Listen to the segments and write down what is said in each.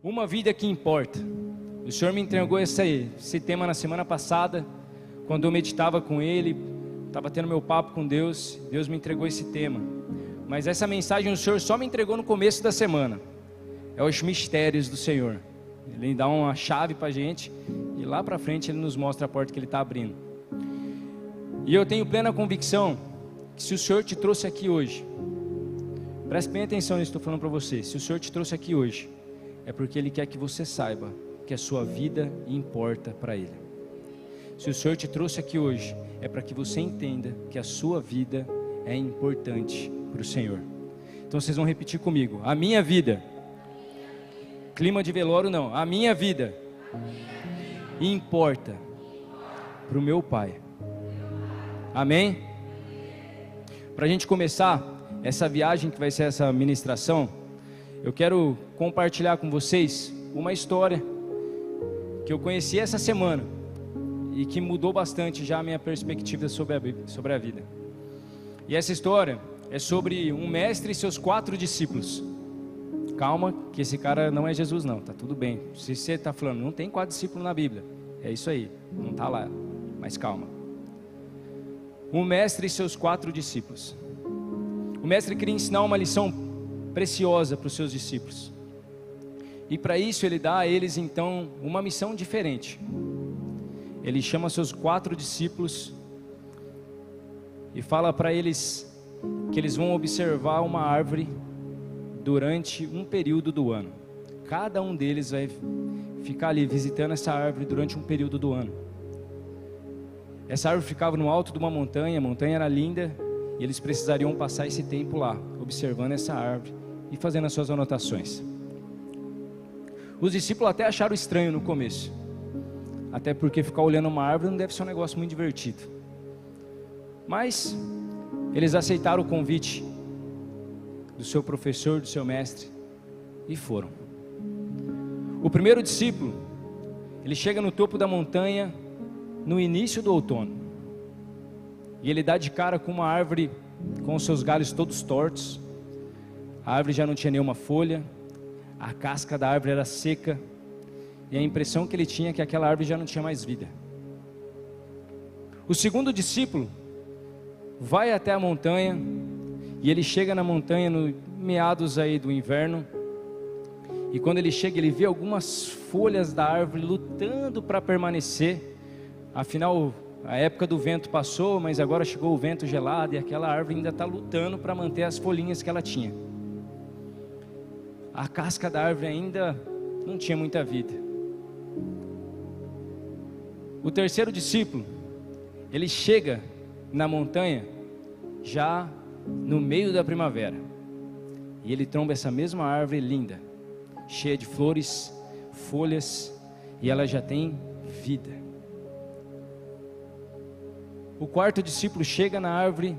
Uma vida que importa. O Senhor me entregou esse tema na semana passada, quando eu meditava com Ele, estava tendo meu papo com Deus, Deus me entregou esse tema. Mas essa mensagem o Senhor só me entregou no começo da semana. É os mistérios do Senhor. Ele dá uma chave para a gente e lá para frente Ele nos mostra a porta que Ele está abrindo. E eu tenho plena convicção que se o Senhor te trouxe aqui hoje, preste bem atenção nisso que estou falando para você. Se o Senhor te trouxe aqui hoje, é porque Ele quer que você saiba que a sua vida importa para Ele. Se o Senhor te trouxe aqui hoje, é para que você entenda que a sua vida é importante para o Senhor. Então vocês vão repetir comigo: a minha vida, clima de velório não, a minha vida importa para o meu Pai. Amém? Para a gente começar essa viagem que vai ser essa ministração, eu quero compartilhar com vocês uma história que eu conheci essa semana e que mudou bastante já a minha perspectiva sobre a vida. E essa história é sobre um mestre e seus 4 discípulos. Calma, que esse cara não é Jesus não, tá tudo bem. Se você está falando, não tem 4 discípulos na Bíblia, é isso aí, não está lá, mas calma. Um mestre e seus 4 discípulos. O mestre queria ensinar uma lição preciosa para os seus discípulos. E para isso ele dá a eles então uma missão diferente. Ele chama seus 4 discípulos e fala para eles que eles vão observar uma árvore durante um período do ano. Cada um deles vai ficar ali visitando essa árvore durante um período do ano. Essa árvore ficava no alto de uma montanha, a montanha era linda, e eles precisariam passar esse tempo lá, observando essa árvore e fazendo as suas anotações. Os discípulos até acharam estranho no começo, até porque ficar olhando uma árvore não deve ser um negócio muito divertido. Mas eles aceitaram o convite do seu professor, do seu mestre, e foram. O primeiro discípulo, ele chega no topo da montanha no início do outono, e ele dá de cara com uma árvore com os seus galhos todos tortos. A árvore já não tinha nenhuma folha, a casca da árvore era seca, e a impressão que ele tinha é que aquela árvore já não tinha mais vida. O segundo discípulo vai até a montanha, e ele chega na montanha no meados aí do inverno, e quando ele chega ele vê algumas folhas da árvore lutando para permanecer. Afinal, a época do vento passou, mas agora chegou o vento gelado e aquela árvore ainda está lutando para manter as folhinhas que ela tinha. A casca da árvore ainda não tinha muita vida. O terceiro discípulo, ele chega na montanha já no meio da primavera, e ele tromba essa mesma árvore linda, cheia de flores, folhas, e ela já tem vida. O quarto discípulo chega na árvore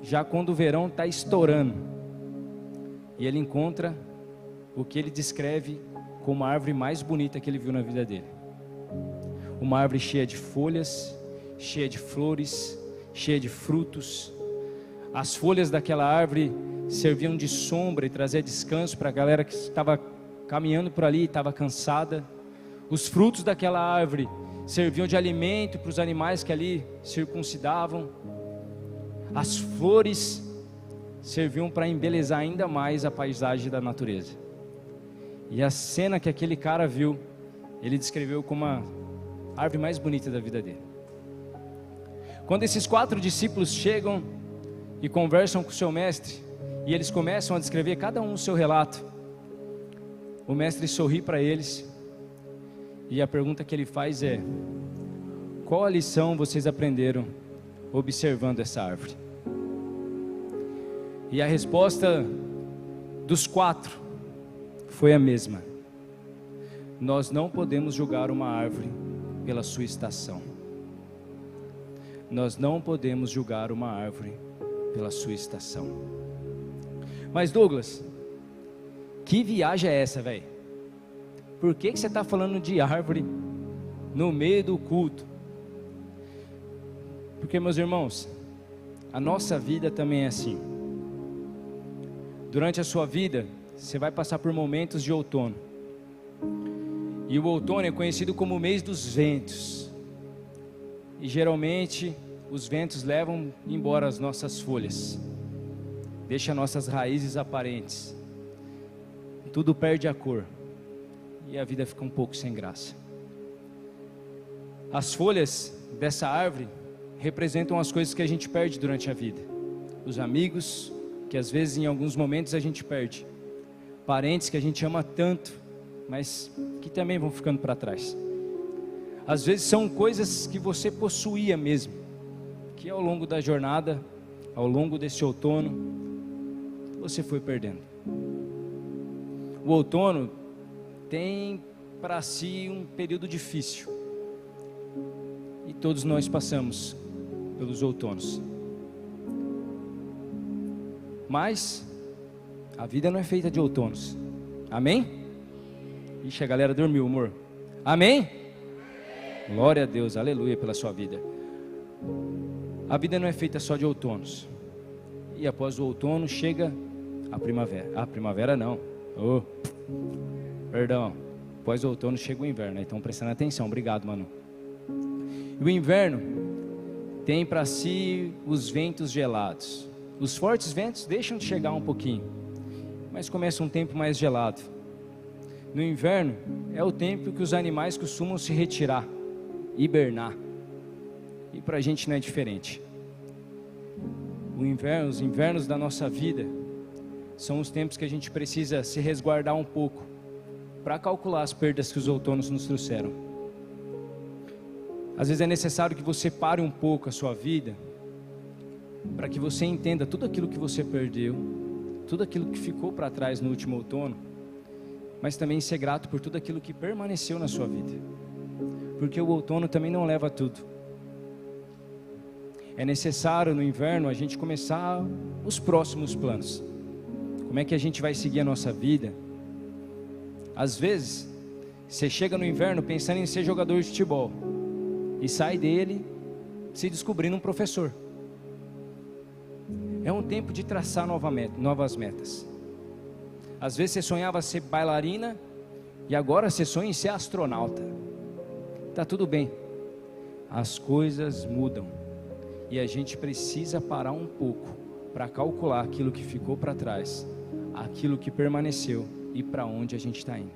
já quando o verão está estourando, e ele encontra o que ele descreve como a árvore mais bonita que ele viu na vida dele. Uma árvore cheia de folhas, cheia de flores, cheia de frutos. As folhas daquela árvore serviam de sombra e trazia descanso para a galera que estava caminhando por ali e estava cansada. Os frutos daquela árvore serviam de alimento para os animais que ali circuncidavam. As flores serviam para embelezar ainda mais a paisagem da natureza. E a cena que aquele cara viu, ele descreveu como a árvore mais bonita da vida dele. Quando esses 4 discípulos chegam e conversam com o seu mestre, e eles começam a descrever cada um o seu relato, o mestre sorri para eles, e a pergunta que ele faz é: qual a lição vocês aprenderam observando essa árvore? E a resposta dos 4 foi a mesma: nós não podemos julgar uma árvore pela sua estação. Nós não podemos julgar uma árvore pela sua estação. Mas Douglas, que viagem é essa, velho? Por que você está falando de árvore no meio do culto? Porque, meus irmãos, a nossa vida também é assim. Durante a sua vida, você vai passar por momentos de outono. E o outono é conhecido como o mês dos ventos. E geralmente os ventos levam embora as nossas folhas, deixa nossas raízes aparentes, tudo perde a cor e a vida fica um pouco sem graça. As folhas dessa árvore representam as coisas que a gente perde durante a vida, os amigos que às vezes em alguns momentos a gente perde, parentes que a gente ama tanto, mas que também vão ficando para trás. Às vezes são coisas que você possuía mesmo, que ao longo da jornada, ao longo desse outono, você foi perdendo. O outono tem para si um período difícil, e todos nós passamos pelos outonos. Mas a vida não é feita de outonos. Amém? Ixi, a galera dormiu, amor. Amém? Glória a Deus, aleluia pela sua vida. A vida não é feita só de outonos. E após o outono chega a primavera. A primavera não. Oh, perdão. Após o outono chega o inverno, né? Então prestando atenção, obrigado, mano. E o inverno tem para si os ventos gelados. Os fortes ventos deixam de chegar um pouquinho, mas começa um tempo mais gelado. No inverno é o tempo que os animais costumam se retirar, hibernar. E para a gente não é diferente. Os invernos da nossa vida são os tempos que a gente precisa se resguardar um pouco para calcular as perdas que os outonos nos trouxeram. Às vezes é necessário que você pare um pouco a sua vida para que você entenda tudo aquilo que você perdeu, tudo aquilo que ficou para trás no último outono, mas também ser grato por tudo aquilo que permaneceu na sua vida, porque o outono também não leva tudo. É necessário no inverno a gente começar os próximos planos. Como é que a gente vai seguir a nossa vida? Às vezes, você chega no inverno pensando em ser jogador de futebol e sai dele se descobrindo um professor. É um tempo de traçar novas metas. Às vezes você sonhava ser bailarina e agora você sonha em ser astronauta. Tá tudo bem. As coisas mudam e a gente precisa parar um pouco para calcular aquilo que ficou para trás, aquilo que permaneceu e para onde a gente está indo.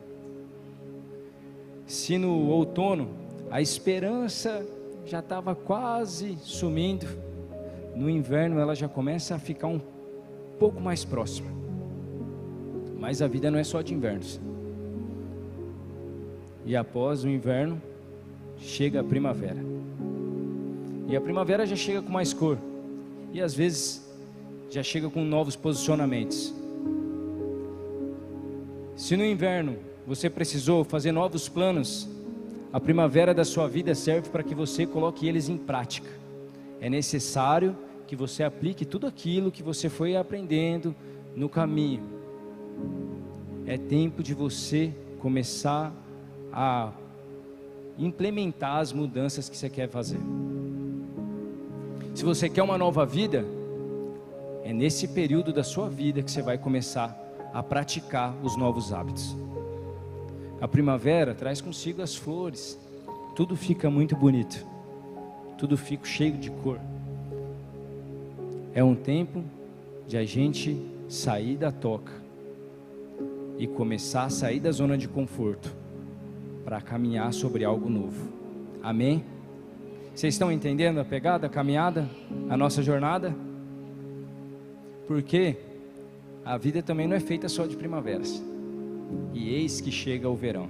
Se no outono a esperança já estava quase sumindo, no inverno ela já começa a ficar um pouco mais próxima. Mas a vida não é só de invernos. E após o inverno chega a primavera. E a primavera já chega com mais cor. E às vezes já chega com novos posicionamentos. Se no inverno você precisou fazer novos planos, a primavera da sua vida serve para que você coloque eles em prática. É necessário que você aplique tudo aquilo que você foi aprendendo no caminho. É tempo de você começar a implementar as mudanças que você quer fazer. Se você quer uma nova vida, é nesse período da sua vida que você vai começar a praticar os novos hábitos. A primavera traz consigo as flores, tudo fica muito bonito, tudo fica cheio de cor. É um tempo de a gente sair da toca e começar a sair da zona de conforto para caminhar sobre algo novo. Amém? Vocês estão entendendo a pegada, a caminhada, a nossa jornada? Porque a vida também não é feita só de primaveras. E eis que chega o verão.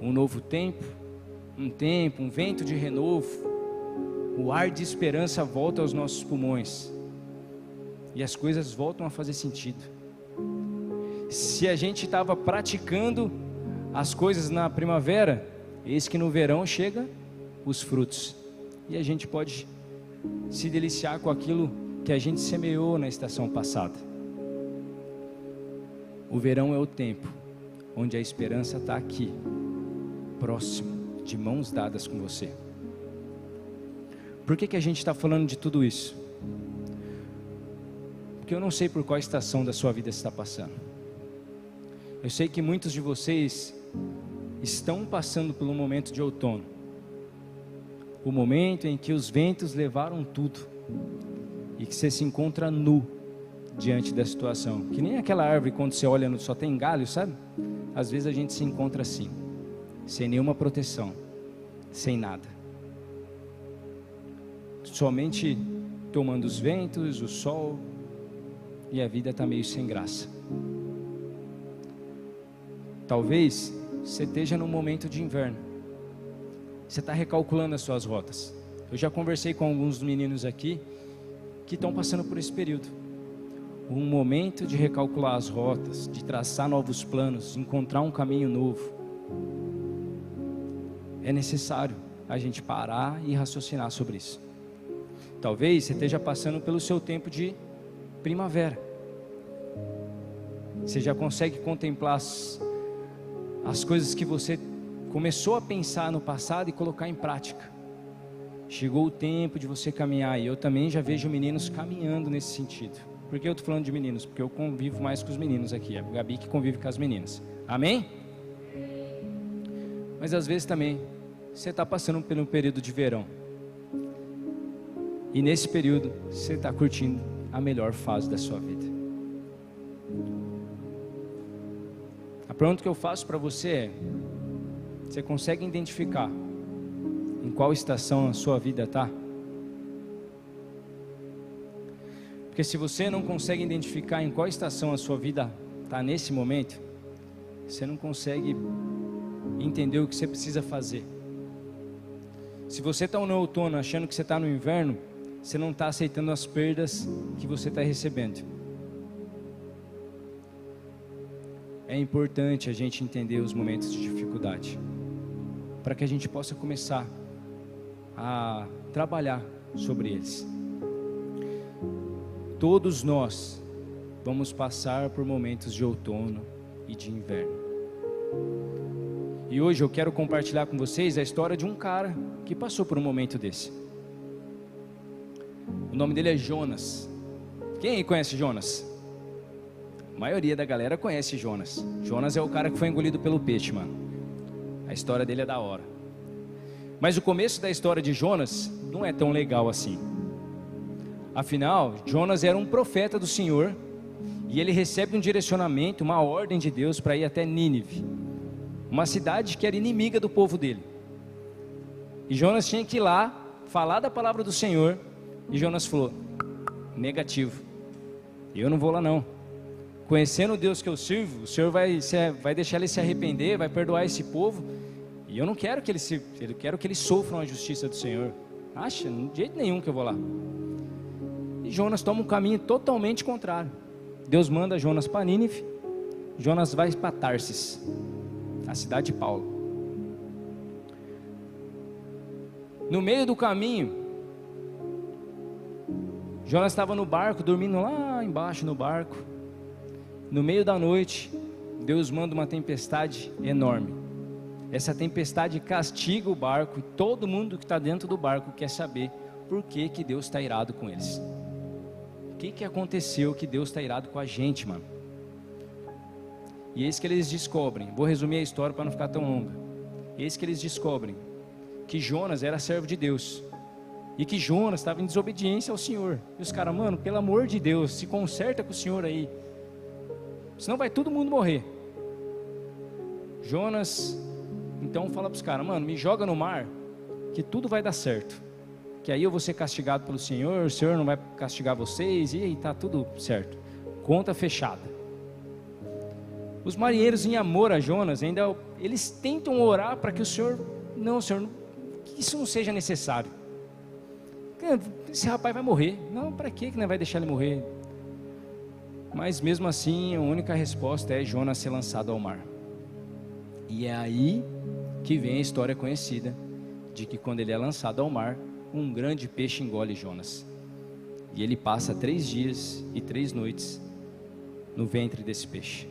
Um novo tempo, um vento de renovo, o ar de esperança volta aos nossos pulmões. E as coisas voltam a fazer sentido. Se a gente estava praticando as coisas na primavera, eis que no verão chega os frutos. E a gente pode se deliciar com aquilo que a gente semeou na estação passada. O verão é o tempo onde a esperança está aqui, próximo, de mãos dadas com você. Por que a gente está falando de tudo isso? Porque eu não sei por qual estação da sua vida você está passando. Eu sei que muitos de vocês estão passando por um momento de outono, o momento em que os ventos levaram tudo, e que você se encontra nu diante da situação, que nem aquela árvore quando você olha só tem galho, sabe? Às vezes a gente se encontra assim, sem nenhuma proteção, sem nada, somente tomando os ventos, o sol, e a vida está meio sem graça. Talvez você esteja num momento de inverno, você está recalculando as suas rotas. Eu já conversei com alguns meninos aqui que estão passando por esse período, um momento de recalcular as rotas, de traçar novos planos, encontrar um caminho novo. É necessário a gente parar e raciocinar sobre isso. Talvez você esteja passando pelo seu tempo de primavera, você já consegue contemplar as coisas que você começou a pensar no passado e colocar em prática. Chegou o tempo de você caminhar, e eu também já vejo meninos caminhando nesse sentido. Por que eu estou falando de meninos? Porque eu convivo mais com os meninos aqui, é a Gabi que convive com as meninas, amém? Mas às vezes também, você está passando por um período de verão, e nesse período, você está curtindo a melhor fase da sua vida. A pergunta que eu faço para você é: você consegue identificar em qual estação a sua vida está? Porque se você não consegue identificar em qual estação a sua vida está nesse momento, você não consegue entender o que você precisa fazer. Se você está no outono achando que você está no inverno, você não está aceitando as perdas que você está recebendo. É importante a gente entender os momentos de dificuldade, para que a gente possa começar a trabalhar sobre eles. Todos nós vamos passar por momentos de outono e de inverno. E hoje eu quero compartilhar com vocês a história de um cara que passou por um momento desse. O nome dele é Jonas. Quem aí conhece Jonas? A maioria da galera conhece Jonas. Jonas é o cara que foi engolido pelo peixe, mano. A história dele é da hora. Mas o começo da história de Jonas não é tão legal assim. Afinal, Jonas era um profeta do Senhor, e ele recebe um direcionamento, uma ordem de Deus para ir até Nínive, uma cidade que era inimiga do povo dele. E Jonas tinha que ir lá, falar da palavra do Senhor, e Jonas falou: negativo, eu não vou lá não. Conhecendo o Deus que eu sirvo, o Senhor vai deixar ele se arrepender, vai perdoar esse povo, e eu não quero que eu quero que eles sofram a justiça do Senhor. Acha? De jeito nenhum que eu vou lá. E Jonas toma um caminho totalmente contrário. Deus manda Jonas para Nínive, Jonas vai para Tarsis, a cidade de Paulo. No meio do caminho, Jonas estava no barco, dormindo lá embaixo no barco. No meio da noite, Deus manda uma tempestade enorme. Essa tempestade castiga o barco, e todo mundo que está dentro do barco quer saber por que Deus está irado com eles. O que aconteceu que Deus está irado com a gente, mano? E eis que eles descobrem, vou resumir a história para não ficar tão longa. Eis que eles descobrem que Jonas era servo de Deus, e que Jonas estava em desobediência ao Senhor. E os caras: mano, pelo amor de Deus, se conserta com o Senhor aí, senão vai todo mundo morrer. Jonas então fala para os caras: mano, me joga no mar, que tudo vai dar certo, que aí eu vou ser castigado pelo Senhor, o Senhor não vai castigar vocês, e aí está tudo certo, conta fechada. Os marinheiros, em amor a Jonas, ainda eles tentam orar para que o Senhor, que isso não seja necessário. Esse rapaz vai morrer, não, para que não vai deixar ele morrer? Mas mesmo assim, a única resposta é Jonas ser lançado ao mar. E é aí que vem a história conhecida, de que quando ele é lançado ao mar, um grande peixe engole Jonas, e ele passa 3 dias e 3 noites no ventre desse peixe.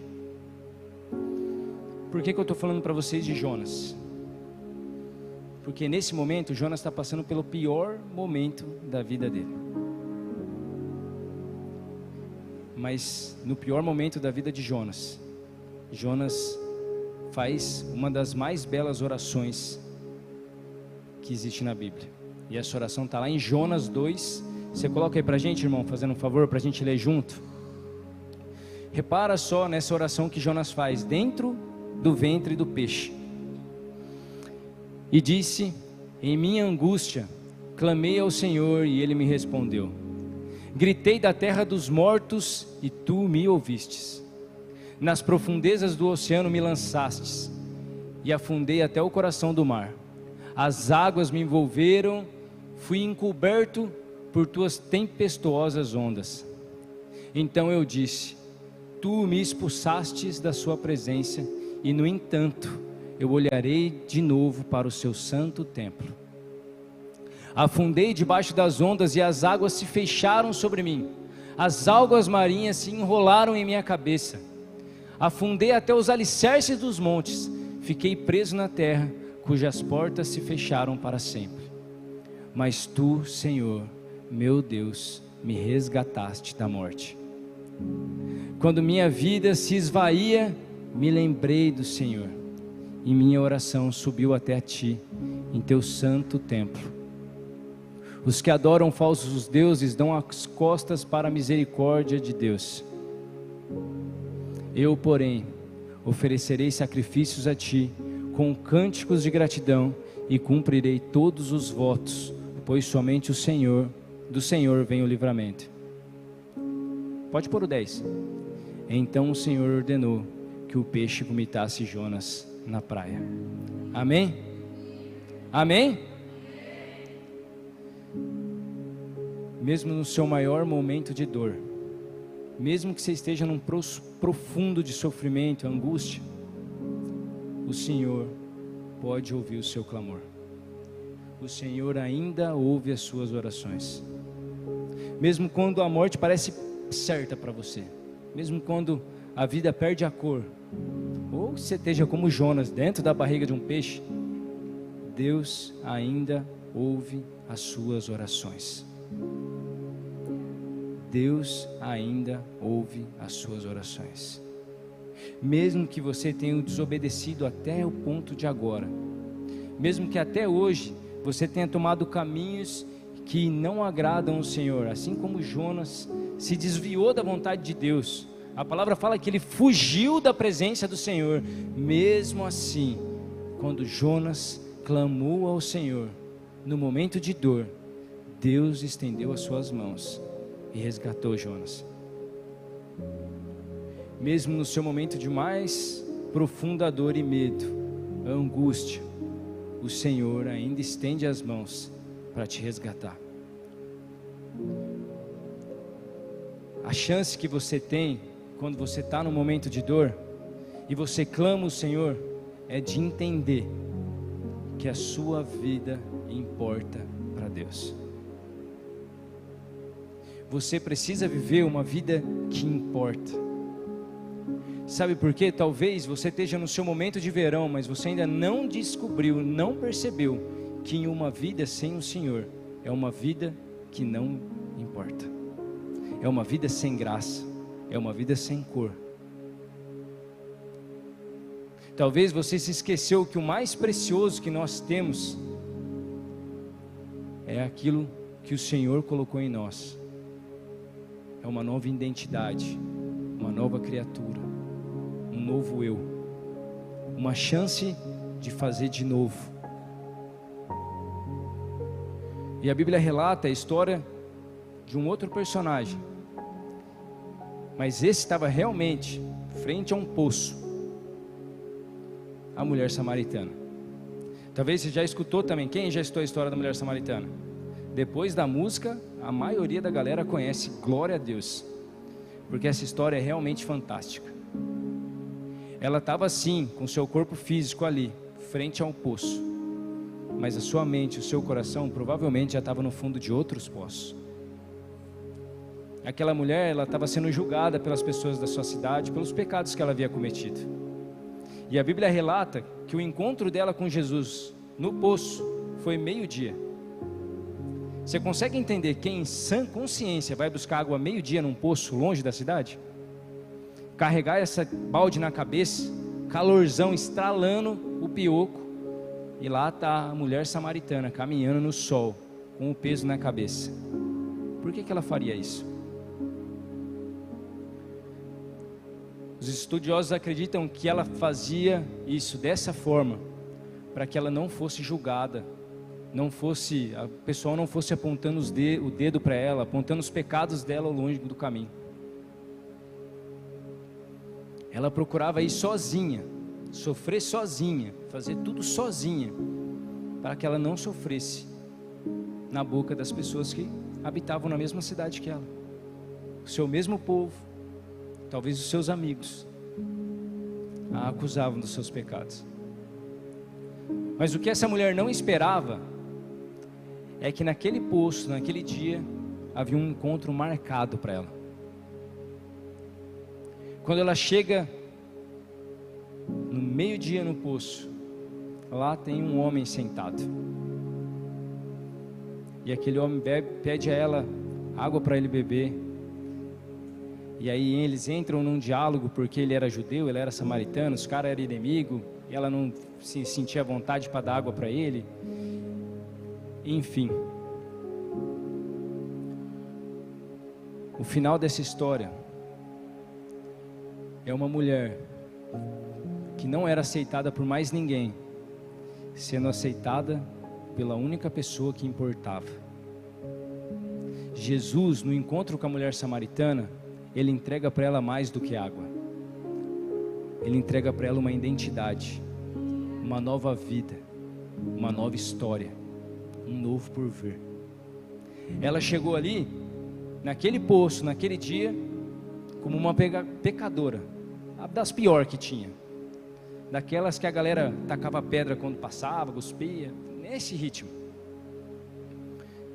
Por que eu estou falando para vocês de Jonas? Porque nesse momento Jonas está passando pelo pior momento da vida dele. Mas no pior momento da vida de Jonas, Jonas faz uma das mais belas orações que existe na Bíblia. E essa oração está lá em Jonas 2. Você coloca aí para a gente, irmão, fazendo um favor, para a gente ler junto. Repara só nessa oração que Jonas faz dentro do ventre do peixe. E disse: em minha angústia clamei ao Senhor e Ele me respondeu. Gritei da terra dos mortos e Tu me ouvistes. Nas profundezas do oceano me lançastes e afundei até o coração do mar. As águas me envolveram, fui encoberto por Tuas tempestuosas ondas. Então eu disse: Tu me expulsastes da Sua presença, e no entanto eu olharei de novo para o Seu santo templo. Afundei debaixo das ondas e as águas se fecharam sobre mim. As algas marinhas se enrolaram em minha cabeça. Afundei até os alicerces dos montes. Fiquei preso na terra, cujas portas se fecharam para sempre. Mas Tu, Senhor, meu Deus, me resgataste da morte. Quando minha vida se esvaía, me lembrei do Senhor, e minha oração subiu até a Ti, em Teu santo templo. Os que adoram falsos deuses dão as costas para a misericórdia de Deus. Eu, porém, oferecerei sacrifícios a Ti, com cânticos de gratidão, e cumprirei todos os votos, pois somente do Senhor vem o livramento. Pode pôr o 10. Então o Senhor ordenou que o peixe vomitasse Jonas na praia. Amém? Amém? Mesmo no seu maior momento de dor, mesmo que você esteja num profundo de sofrimento, angústia, o Senhor pode ouvir o seu clamor. O Senhor ainda ouve as suas orações. Mesmo quando a morte parece certa para você, mesmo quando a vida perde a cor, ou você esteja como Jonas dentro da barriga de um peixe, Deus ainda ouve as suas orações. Deus ainda ouve as suas orações. Mesmo que você tenha desobedecido até o ponto de agora, mesmo que até hoje você tenha tomado caminhos que não agradam ao Senhor, assim como Jonas se desviou da vontade de Deus, a palavra fala que ele fugiu da presença do Senhor. Mesmo assim, quando Jonas clamou ao Senhor, no momento de dor, Deus estendeu as suas mãos e resgatou Jonas. Mesmo no seu momento de mais profunda dor e medo, angústia, o Senhor ainda estende as mãos para te resgatar. A chance que você tem quando você está no momento de dor e você clama o Senhor é de entender que a sua vida importa para Deus. Você precisa viver uma vida que importa. Sabe por quê? Talvez você esteja no seu momento de verão, mas você ainda não descobriu, não percebeu que uma vida sem o Senhor é uma vida que não importa. É uma vida sem graça, é uma vida sem cor. Talvez você se esqueceu que o mais precioso que nós temos é aquilo que o Senhor colocou em nós. É uma nova identidade, uma nova criatura, um novo eu, uma chance de fazer de novo. E a Bíblia relata a história de um outro personagem, mas esse estava realmente frente a um poço, a mulher samaritana. Talvez você já escutou também. Quem já escutou a história da mulher samaritana? Depois da música, a maioria da galera conhece. Glória a Deus, porque essa história é realmente fantástica. Ela estava assim, com seu corpo físico ali, frente a um poço, mas a sua mente, o seu coração provavelmente já estava no fundo de outros poços. Aquela mulher, ela estava sendo julgada pelas pessoas da sua cidade, pelos pecados que ela havia cometido. E a Bíblia relata que o encontro dela com Jesus no poço foi meio-dia. Você consegue entender quem em sã consciência vai buscar água meio-dia num poço longe da cidade? Carregar essa balde na cabeça, calorzão estralando o pioco, e lá está a mulher samaritana caminhando no sol, com o peso na cabeça. Por que ela faria isso? Os estudiosos acreditam que ela fazia isso dessa forma, para que ela não fosse julgada, o pessoal não fosse apontando o dedo para ela, apontando os pecados dela ao longo do caminho. Ela procurava ir sozinha, sofrer sozinha, fazer tudo sozinha, para que ela não sofresse na boca das pessoas que habitavam na mesma cidade que ela, o seu mesmo povo, talvez os seus amigos, a acusavam dos seus pecados. Mas o que essa mulher não esperava é que naquele poço, naquele dia, havia um encontro marcado para ela. Quando ela chega no meio-dia no poço, lá tem um homem sentado, e aquele homem pede a ela água para ele beber. E aí eles entram num diálogo, porque ele era judeu, ela era samaritana, os caras eram inimigos, e ela não se sentia vontade para dar água para ele. Enfim, o final dessa história é uma mulher que não era aceitada por mais ninguém, sendo aceitada pela única pessoa que importava. Jesus, no encontro com a mulher samaritana, ele entrega para ela mais do que água. Ele entrega para ela uma identidade, uma nova vida, uma nova história, um novo porvir. Ela chegou ali, naquele poço, naquele dia, como uma pecadora, das piores que tinha, daquelas que a galera tacava pedra quando passava, cuspia, nesse ritmo.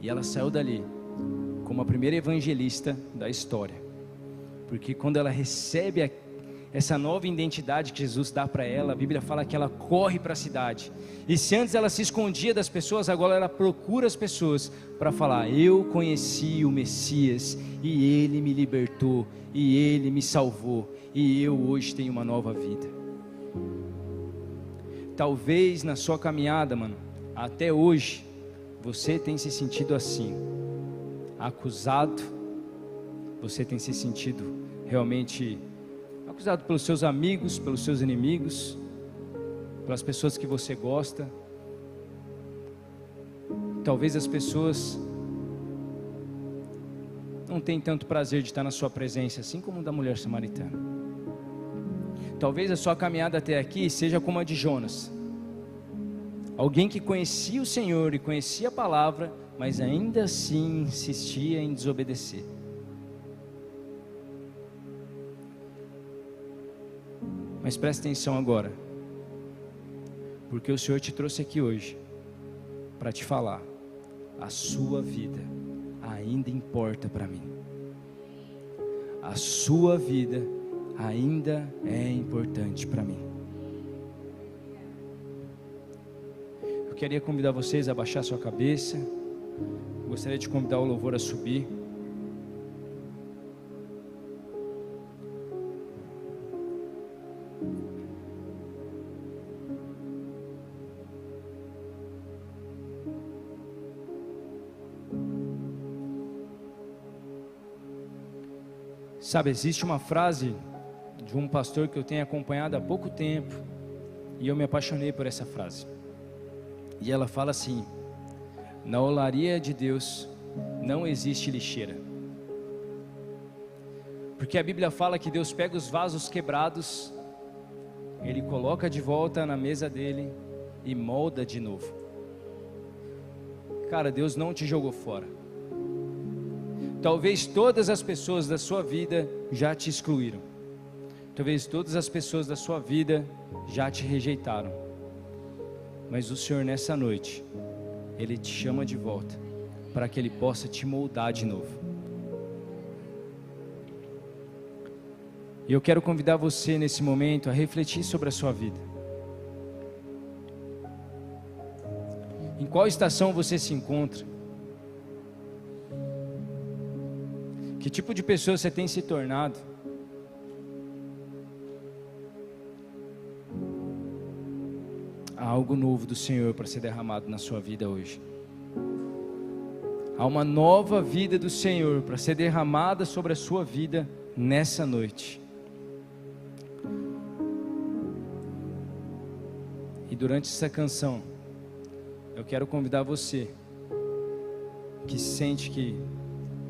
E ela saiu dali como a primeira evangelista da história, porque quando ela recebe essa nova identidade que Jesus dá para ela, a Bíblia fala que ela corre para a cidade, e se antes ela se escondia das pessoas, agora ela procura as pessoas para falar: eu conheci o Messias, e Ele me libertou, e Ele me salvou, e eu hoje tenho uma nova vida. Talvez na sua caminhada, mano, até hoje, você tem se sentido assim, acusado, você tem se sentido realmente acusado pelos seus amigos, pelos seus inimigos, pelas pessoas que você gosta. Talvez as pessoas não tenham tanto prazer de estar na sua presença, assim como da mulher samaritana. Talvez a sua caminhada até aqui seja como a de Jonas, alguém que conhecia o Senhor e conhecia a palavra, mas ainda assim insistia em desobedecer. Mas preste atenção agora, porque o Senhor te trouxe aqui hoje para te falar: a sua vida ainda importa para mim. A sua vida ainda é importante para mim. Eu queria convidar vocês a baixar sua cabeça. Gostaria de convidar o louvor a subir. Sabe, existe uma frase de um pastor que eu tenho acompanhado há pouco tempo, e eu me apaixonei por essa frase. E ela fala assim: na olaria de Deus não existe lixeira. Porque a Bíblia fala que Deus pega os vasos quebrados, Ele coloca de volta na mesa dele e molda de novo. Cara, Deus não te jogou fora. Talvez todas as pessoas da sua vida já te excluíram. Talvez todas as pessoas da sua vida já te rejeitaram. Mas o Senhor nessa noite, Ele te chama de volta, para que Ele possa te moldar de novo. E eu quero convidar você nesse momento a refletir sobre a sua vida. Em qual estação você se encontra? Que tipo de pessoa você tem se tornado? há algo novo do Senhor para ser derramado na sua vida hoje. Há uma nova vida do Senhor para ser derramada sobre a sua vida nessa noite. E durante essa canção, eu quero convidar você que sente que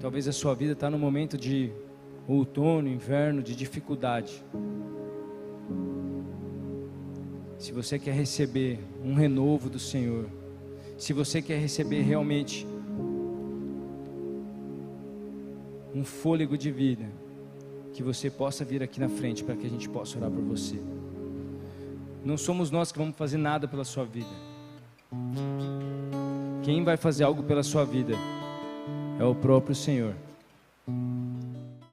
talvez a sua vida está no momento de outono, inverno, de dificuldade. Se você quer receber um renovo do Senhor, se você quer receber realmente um fôlego de vida, que você possa vir aqui na frente para que a gente possa orar por você. Não somos nós que vamos fazer nada pela sua vida. Quem vai fazer algo pela sua vida é o próprio Senhor.